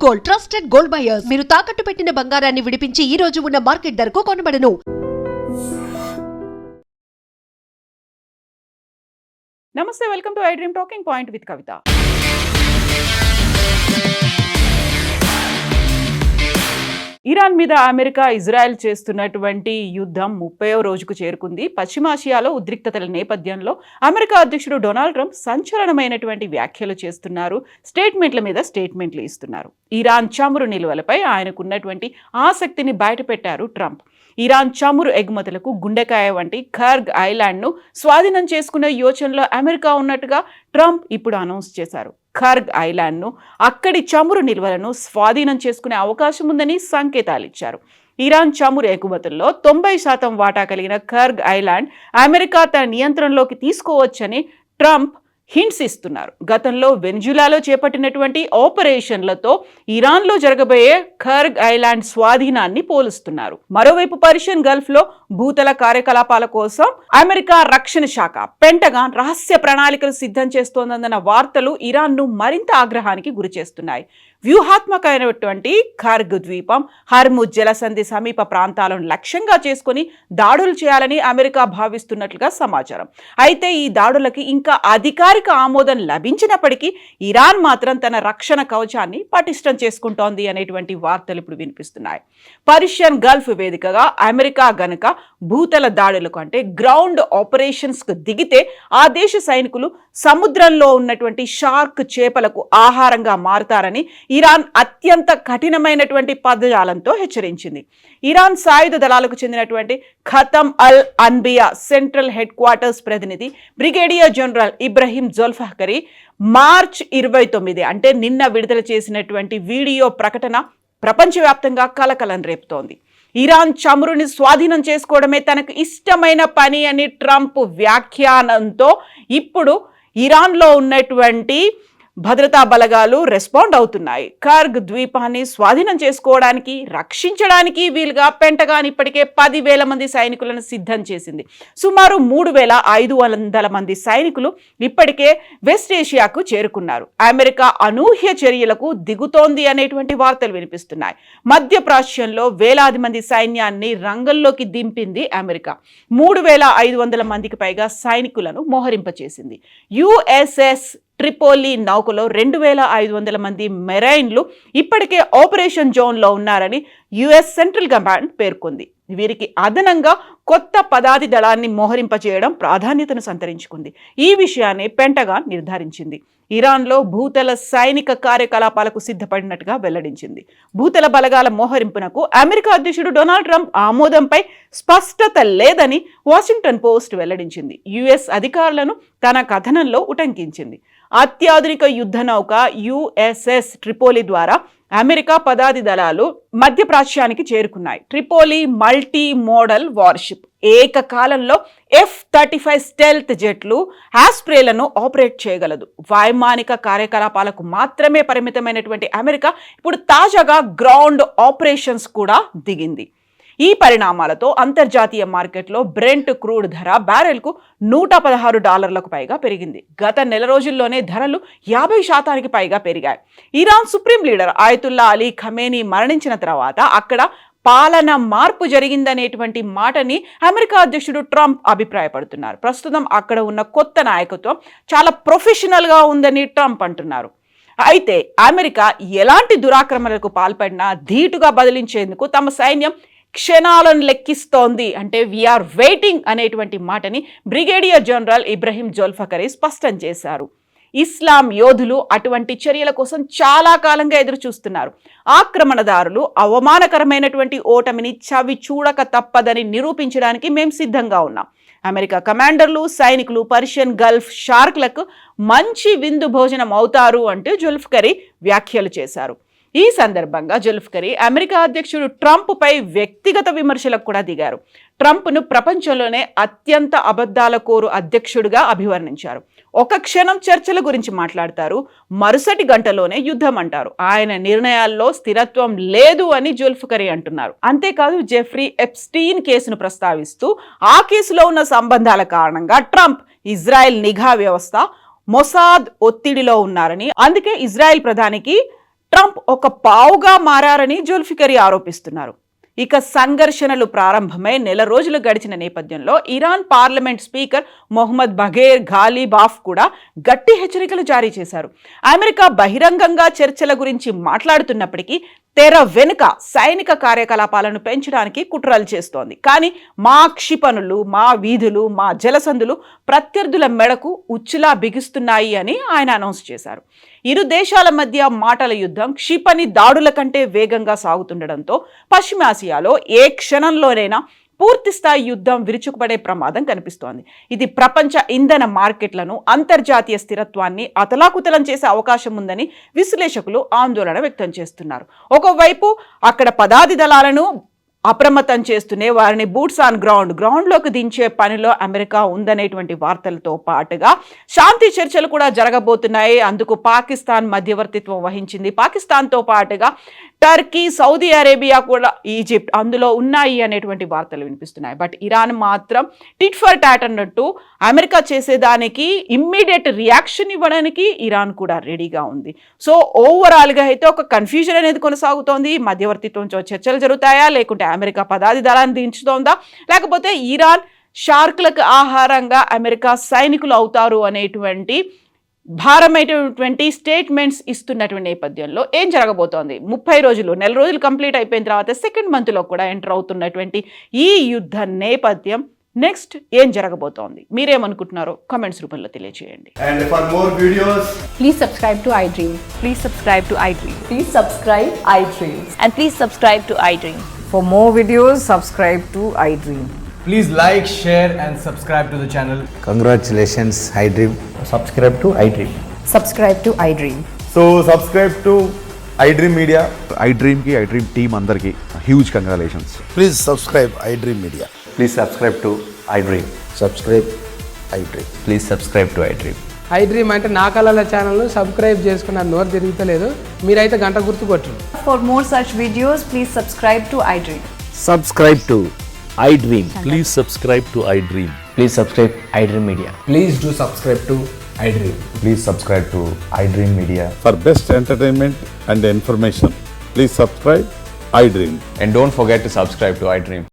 Gold, trusted gold buyers. మీరు తాకట్టు పెట్టిన బంగారాన్ని విడిపించి ఈ రోజు ఉన్న మార్కెట్ ధరకు కొనబడను. నమస్తే, welcome to I dream talking point with Kavitha. Iran మీద అమెరికా, ఇజ్రాయెల్ చేస్తున్నటువంటి యుద్ధం 30వ రోజుకు చేరుకుంది. పశ్చిమాసియాలో ఉద్రిక్తతల నేపథ్యంలో అమెరికా అధ్యక్షుడు డొనాల్డ్ ట్రంప్ సంచలనమైనటువంటి వ్యాఖ్యలు చేస్తున్నారు. స్టేట్మెంట్ల మీద స్టేట్మెంట్లు ఇస్తున్నారు. ఇరాన్ చమురు నిల్వలపై ఆయనకున్నటువంటి ఆసక్తిని బయటపెట్టారు ట్రంప్. ఇరాన్ చమురు ఎగుమతులకు గుండెకాయ వంటి ఖర్గ్ ఐలాండ్ను స్వాధీనం చేసుకునే యోచనలో అమెరికా ఉన్నట్టుగా ట్రంప్ ఇప్పుడు అనౌన్స్ చేశారు. ఖర్గ్ ఐలాండ్ను, అక్కడి చమురు నిల్వలను స్వాధీనం చేసుకునే అవకాశం ఉందని సంకేతాలు ఇచ్చారు. ఇరాన్ చమురు ఎగుమతుల్లో 90% వాటా కలిగిన ఖర్గ్ ఐలాండ్ అమెరికా తన నియంత్రణలోకి తీసుకోవచ్చని ట్రంప్ హింట్స్ ఇస్తున్నారు. గతంలో వెనిజులాలో చేపట్టినటువంటి ఆపరేషన్లతో ఇరాన్లో జరగబోయే ఖర్గ్ ఐలాండ్ స్వాధీనాన్ని పోలుస్తున్నారు. మరోవైపు పర్షియన్ గల్ఫ్లో భూతల కార్యకలాపాల కోసం అమెరికా రక్షణ శాఖ పెంటగాన్ రహస్య ప్రణాళికలు సిద్ధం చేస్తోందన్న వార్తలు ఇరాన్ను మరింత ఆగ్రహానికి గురిచేస్తున్నాయి. వ్యూహాత్మకమైనటువంటి ఖర్గ్ ద్వీపం, హర్ముజ్ జలసంధి సమీప ప్రాంతాలను లక్ష్యంగా చేసుకుని దాడులు చేయాలని అమెరికా భావిస్తున్నట్లుగా సమాచారం. అయితే ఈ దాడులకి ఇంకా అధికారిక ఆమోదం లభించినప్పటికీ ఇరాన్ మాత్రం తన రక్షణ కవచాన్ని పటిష్టం చేసుకుంటోంది అనేటువంటి వార్తలు ఇప్పుడు వినిపిస్తున్నాయి. పర్షియన్ గల్ఫ్ వేదికగా అమెరికా గనుక భూతల దాడులకు అంటే గ్రౌండ్ ఆపరేషన్స్కు దిగితే ఆ దేశ సైనికులు సముద్రంలో ఉన్నటువంటి షార్క్ చేపలకు ఆహారంగా మారుతారని ఇరాన్ అత్యంత కఠినమైనటువంటి పదజాలంతో హెచ్చరించింది. ఇరాన్ సాయుధ దళాలకు చెందినటువంటి ఖతం అల్ అన్బియా సెంట్రల్ హెడ్ క్వార్టర్స్ ప్రతినిధి బ్రిగేడియర్ జనరల్ ఇబ్రహీం జోల్ఫాకరీ మార్చ్ 29 అంటే నిన్న విడుదల చేసినటువంటి వీడియో ప్రకటన ప్రపంచవ్యాప్తంగా కలకలం రేపుతోంది. ఇరాన్ చమురుని స్వాధీనం చేసుకోవడమే తనకు ఇష్టమైన పని అని ట్రంప్ వ్యాఖ్యానంతో ఇప్పుడు ఇరాన్లో ఉన్నటువంటి భద్రతా బలగాలు రెస్పాండ్ అవుతున్నాయి. ఖర్గ్ ద్వీపాన్ని స్వాధీనం చేసుకోవడానికి, రక్షించడానికి వీలుగా పెంటగాన్ ఇప్పటికే 10,000 మంది సైనికులను సిద్ధం చేసింది. సుమారు 3,500 మంది సైనికులు ఇప్పటికే వెస్ట్ ఏషియాకు చేరుకున్నారు. అమెరికా అనూహ్య చర్యలకు దిగుతోంది అనేటువంటి వార్తలు వినిపిస్తున్నాయి. మధ్యప్రాచ్యంలో వేలాది మంది సైన్యాన్ని రంగంలోకి దింపింది అమెరికా. 3,500 మందికి పైగా సైనికులను మోహరింపచేసింది. యుఎస్ఎస్ ట్రిపోలి నౌకలో 2,500 మంది మెరైన్లు ఇప్పటికే ఆపరేషన్ జోన్లో ఉన్నారని యుఎస్ సెంట్రల్ కమాండ్ పేర్కొంది. వీరికి అదనంగా కొత్త పదాతి దళాన్ని మోహరింపచేయడం ప్రాధాన్యతను సంతరించుకుంది. ఈ విషయాన్ని పెంటగాన్ నిర్ధారించింది. ఇరాన్లో భూతల సైనిక కార్యకలాపాలకు సిద్ధపడినట్టుగా వెల్లడించింది. భూతల బలగాల మోహరింపునకు అమెరికా అధ్యక్షుడు డొనాల్డ్ ట్రంప్ ఆమోదంపై స్పష్టత లేదని వాషింగ్టన్ పోస్ట్ వెల్లడించింది. యుఎస్ అధికారులను తన కథనంలో ఉటంకించింది. అత్యాధునిక యుద్ధ నౌక యుఎస్ఎస్ ట్రిపోలి ద్వారా అమెరికా పదాతి దళాలు మధ్యప్రాచ్యానికి చేరుకున్నాయి. ట్రిపోలి మల్టీ మోడల్ వార్షిప్ ఏకకాలంలో F-35 స్టెల్త్ జెట్లు, ఆస్ప్రేలను ఆపరేట్ చేయగలదు. వైమానిక కార్యకలాపాలకు మాత్రమే పరిమితమైనటువంటి అమెరికా ఇప్పుడు తాజాగా గ్రౌండ్ ఆపరేషన్స్ కూడా దిగింది. ఈ పరిణామాలతో అంతర్జాతీయ మార్కెట్లో బ్రెంట్ క్రూడ్ ధర బ్యారెల్కు $116 పైగా పెరిగింది. గత నెల రోజుల్లోనే ధరలు 50% పైగా పెరిగాయి. Iran supreme leader ఆయతుల్లా Ali Khamenei మరణించిన తర్వాత అక్కడ పాలన మార్పు జరిగిందనేటువంటి మాటని అమెరికా అధ్యక్షుడు ట్రంప్ అభిప్రాయపడుతున్నారు. ప్రస్తుతం అక్కడ ఉన్న కొత్త నాయకత్వం చాలా ప్రొఫెషనల్గా ఉందని ట్రంప్ అంటున్నారు. అయితే అమెరికా ఎలాంటి దురాక్రమణలకు పాల్పడినా ధీటుగా బదిలించేందుకు తమ సైన్యం క్షణాలను లెక్కిస్తోంది, అంటే వీఆర్ వెయిటింగ్ అనేటువంటి మాటని బ్రిగేడియర్ జనరల్ ఇబ్రహీం జోల్ఫాకరీ స్పష్టం చేశారు. ఇస్లాం యోధులు అటువంటి చర్యల కోసం చాలా కాలంగా ఎదురు చూస్తున్నారు. ఆక్రమణదారులు అవమానకరమైనటువంటి ఓటమిని చవి చూడక తప్పదని నిరూపించడానికి మేము సిద్ధంగా ఉన్నాం. అమెరికా కమాండర్లు, సైనికులు పర్షియన్ గల్ఫ్ షార్క్లకు మంచి విందు భోజనం అవుతారు అంటూ జోల్ఫాకరీ వ్యాఖ్యలు చేశారు. ఈ సందర్భంగా జోల్ఫాకరీ అమెరికా అధ్యక్షుడు ట్రంప్పై వ్యక్తిగత విమర్శలకు కూడా దిగారు. ట్రంప్ను ప్రపంచంలోనే అత్యంత అబద్ధాల కోరు అధ్యక్షుడిగా అభివర్ణించారు. ఒక క్షణం చర్చల గురించి మాట్లాడతారు, మరుసటి గంటలోనే యుద్ధం అంటారు. ఆయన నిర్ణయాల్లో స్థిరత్వం లేదు అని జోల్ఫాకరీ అంటున్నారు. అంతేకాదు, జెఫ్రీ ఎప్స్టీన్ కేసును ప్రస్తావిస్తూ ఆ కేసులో ఉన్న సంబంధాల కారణంగా ట్రంప్ ఇజ్రాయెల్ నిఘా వ్యవస్థ మొసాద్ ఒత్తిడిలో ఉన్నారని, అందుకే ఇజ్రాయెల్ ప్రధానికి ట్రంప్ ఒక పావుగా మారారని జుల్ఫికర్ ఆరోపిస్తున్నారు. ఇక సంఘర్షణలు ప్రారంభమై నెల రోజులు గడిచిన నేపథ్యంలో ఇరాన్ పార్లమెంట్ స్పీకర్ మొహమ్మద్ బఘేర్ ఘాలిబాఫ్ కూడా గట్టి హెచ్చరికలు జారీ చేశారు. అమెరికా బహిరంగంగా చర్చల గురించి మాట్లాడుతున్నప్పటికీ తెర వెనుక సైనిక కార్యకలాపాలను పెంచడానికి కుట్రలు చేస్తోంది. కానీ మా క్షిపణులు, మా వీధులు, మా జలసందులు ప్రత్యర్థుల మెడకు ఉచ్చులా బిగిస్తున్నాయి అని ఆయన అనౌన్స్ చేశారు. ఇరు దేశాల మధ్య మాటల యుద్ధం క్షిపణి దాడుల కంటే వేగంగా సాగుతుండడంతో పశ్చిమాసియాలో ఏ క్షణంలోనైనా పూర్తిస్థాయి యుద్ధం విరుచుకుపడే ప్రమాదం కనిపిస్తోంది. ఇది ప్రపంచ ఇంధన మార్కెట్లను, అంతర్జాతీయ స్థిరత్వాన్ని అతలాకుతలం చేసే అవకాశం ఉందని విశ్లేషకులు ఆందోళన వ్యక్తం చేస్తున్నారు. ఒకవైపు అక్కడ పదాతి దళాలను అప్రమత్తం చేస్తూనే వారిని బూట్స్ ఆన్ గ్రౌండ్లోకి దించే పనిలో అమెరికా ఉందనేటువంటి వార్తలతో పాటుగా శాంతి చర్చలు కూడా జరగబోతున్నాయి. అందుకు పాకిస్తాన్ మధ్యవర్తిత్వం వహించింది. పాకిస్తాన్తో పాటుగా టర్కీ, సౌదీ అరేబియా కూడా, ఈజిప్ట్ అందులో ఉన్నాయి అనేటువంటి వార్తలు వినిపిస్తున్నాయి. బట్ ఇరాన్ మాత్రం టిట్ ఫర్ టాట్ అన్నట్టు అమెరికా చేసేదానికి ఇమ్మీడియట్ రియాక్షన్ ఇవ్వడానికి ఇరాన్ కూడా రెడీగా ఉంది. సో ఓవరాల్గా అయితే ఒక కన్ఫ్యూజన్ అనేది కొనసాగుతోంది. మధ్యవర్తిత్వంతో చర్చలు జరుగుతాయా, లేకుంటే అమెరికా పదాతి దళాన్ని దించుతోందా, లేకపోతే ఇరాన్ షార్క్లకు ఆహారంగా అమెరికా సైనికులు అవుతారు అనేటువంటి భారమైనటువంటి స్టేట్మెంట్స్ ఇస్తున్నటువంటి నేపథ్యంలో ఏం జరగబోతోంది? 30 రోజులు, నెల రోజులు కంప్లీట్ అయిపోయిన తర్వాత సెకండ్ మంత్లో కూడా ఎంటర్ అవుతున్నటువంటి ఈ యుద్ధ నేపథ్యం నెక్స్ట్ ఏం జరగబోతోంది? మీరేమనుకుంటున్నారో కామెంట్స్ రూపంలో తెలియజేయండి. And for more videos, Please subscribe to iDream. Please subscribe to iDream. Please subscribe iDream. And please subscribe to iDream. For more videos, subscribe to iDream. please like, share and subscribe to the channel. Congratulations, iDream. Subscribe to iDream. Subscribe to iDream. So subscribe to iDream Media. iDream की iDream team अंदर की huge congratulations. Please subscribe iDream Media. Please subscribe to iDream. Subscribe iDream. Please subscribe to iDream. iDream అంటే నా కళల ఛానల్ను subscribe చేసుకున్న నోరు తిరుగుతలేదు. మీరైతే గంట గుర్తు కొట్టండి. For more such videos, please subscribe to iDream. Subscribe to iDream. Please subscribe to iDream. Please subscribe iDream Media. Please do subscribe to iDream. Please subscribe to iDream Media. For best entertainment and information, please subscribe iDream. And don't forget to subscribe to iDream.